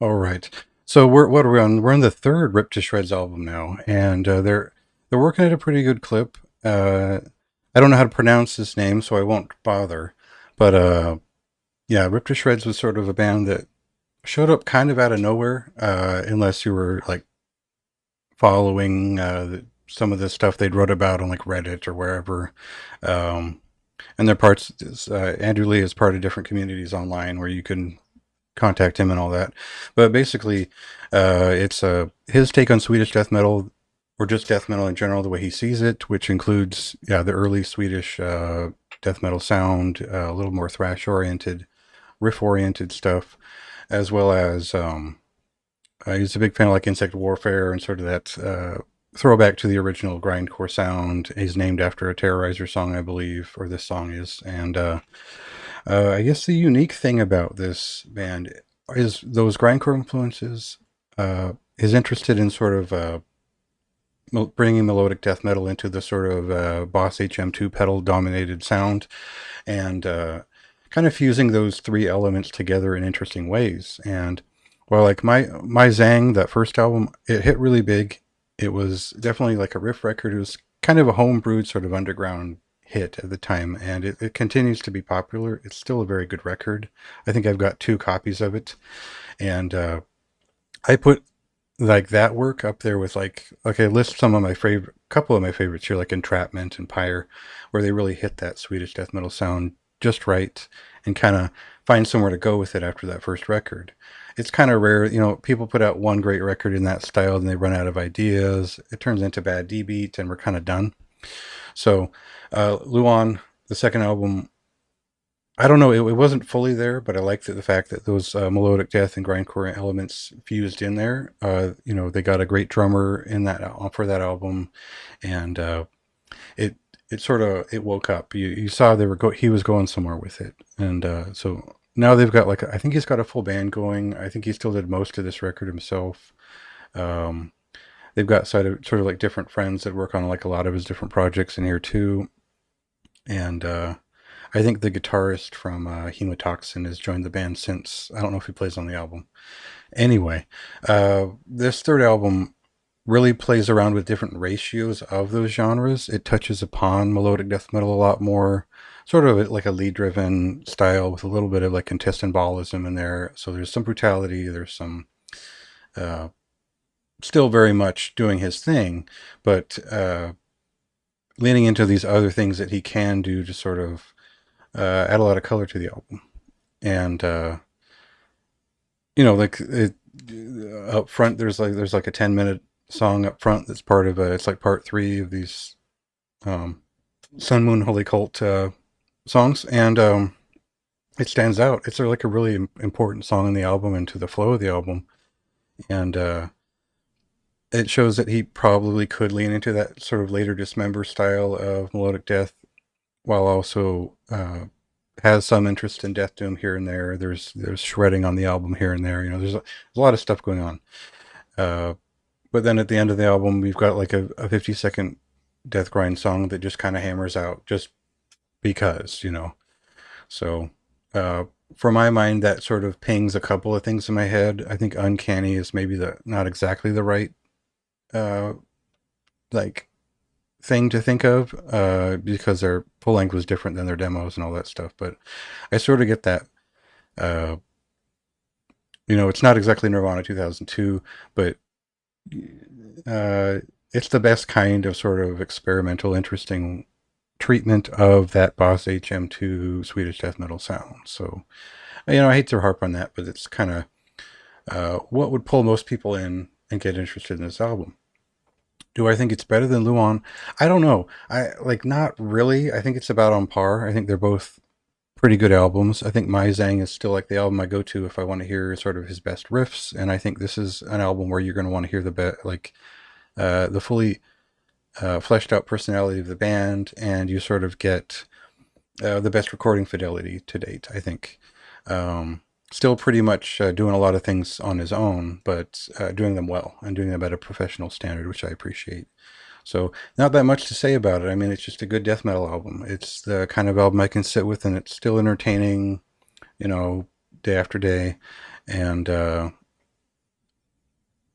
All right. So what are we on? We're on the third Rip to Shreds album now, and they're working at a pretty good clip. I don't know how to pronounce his name, so I won't bother. But yeah, Rip to Shreds was sort of a band that showed up kind of out of nowhere, unless you were like following some of the stuff they'd wrote about on like Reddit or wherever. Um, and their parts, Andrew Lee is part of different communities online where you can contact him and all that. But basically, it's his take on Swedish death metal, or just death metal in general, the way he sees it, which includes the early Swedish death metal sound, a little more thrash oriented, riff oriented stuff, as well as he's a big fan of like Insect Warfare and sort of that throwback to the original grindcore sound. He's named after a Terrorizer song, I believe, or this song is, and I guess the unique thing about this band is those grindcore influences. Is interested in sort of bringing melodic death metal into the sort of Boss HM2 pedal dominated sound, and kind of fusing those three elements together in interesting ways. And well, like my Zang, that first album, it hit really big. It was definitely like a riff record. It was kind of a homebrewed sort of underground hit at the time, and it continues to be popular. It's still a very good record. I think I've got two copies of it, and I put like that work up there with like I list some of my favorite, couple of my favorites here, like Entrapment and Pyre, where they really hit that Swedish death metal sound just right and kind of find somewhere to go with it after that first record. It's kind of rare, people put out one great record in that style and they run out of ideas. It turns into bad D beat and we're kind of done. So, Luan, the second album, I don't know, it wasn't fully there, but I liked the fact that those melodic death and grindcore elements fused in there. They got a great drummer in that for that album, and it it sort of it woke up. You saw he was going somewhere with it, and so now they've got I think he's got a full band going. I think he still did most of this record himself. Um, they've got sort of like different friends that work on like a lot of his different projects in here too, and I think the guitarist from Hemotoxin has joined the band since. I don't know if he plays on the album. Anyway, this third album really plays around with different ratios of those genres. It touches upon melodic death metal a lot more, sort of like a lead-driven style with a little bit of like contestant-ballism in there. So there's some brutality, there's some uh, still very much doing his thing, but leaning into these other things that he can do to sort of add a lot of color to the album. And like up front, there's like a 10-minute song up front that's part of it's like part three of these um, Sun Moon Holy Cult songs, and it stands out. It's like a really important song in the album and to the flow of the album, and it shows that he probably could lean into that sort of later Dismember style of melodic death, while also has some interest in death doom here and there. There's shredding on the album here and there. There's a lot of stuff going on. But then at the end of the album, we've got like a 50-second death grind song that just kind of hammers out just because. So for my mind, that sort of pings a couple of things in my head. I think Uncanny is maybe not exactly the right like thing to think of because their full length was different than their demos and all that stuff. But I sort of get that. Uh, it's not exactly Nirvana 2002, but uh, it's the best kind of sort of experimental, interesting treatment of that Boss HM2 Swedish death metal sound. So, I hate to harp on that, but it's kind of what would pull most people in and get interested in this album. Do I think it's better than Luan? I don't know. Not really. I think it's about on par. I think they're both pretty good albums. I think My Zang is still like the album I go to if I want to hear sort of his best riffs, and I think this is an album where you're going to want to hear the fully fleshed out personality of the band, and you sort of get the best recording fidelity to date, I think. Still pretty much doing a lot of things on his own, but doing them well and doing them at a professional standard, which I appreciate. So not that much to say about it. I mean, it's just a good death metal album. It's the kind of album I can sit with, and it's still entertaining, day after day. And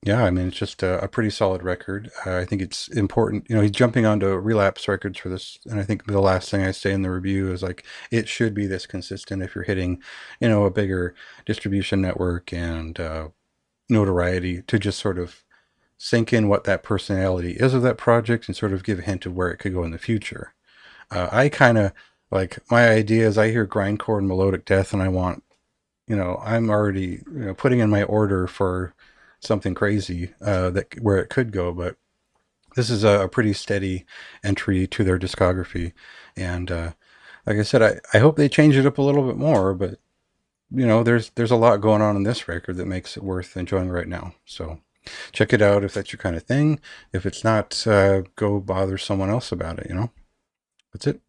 Yeah, I mean, it's just a pretty solid record. I think it's important. He's jumping onto Relapse Records for this, and I think the last thing I say in the review is like it should be this consistent if you're hitting, a bigger distribution network and notoriety to just sort of sink in what that personality is of that project and sort of give a hint of where it could go in the future. I kind of like my idea is I hear grindcore and melodic death, and I want I'm already putting in my order for something crazy that where it could go, but this is a pretty steady entry to their discography, and like I said, I hope they change it up a little bit more, but there's a lot going on in this record that makes it worth enjoying right now. So check it out if that's your kind of thing. If it's not, go bother someone else about it. That's it.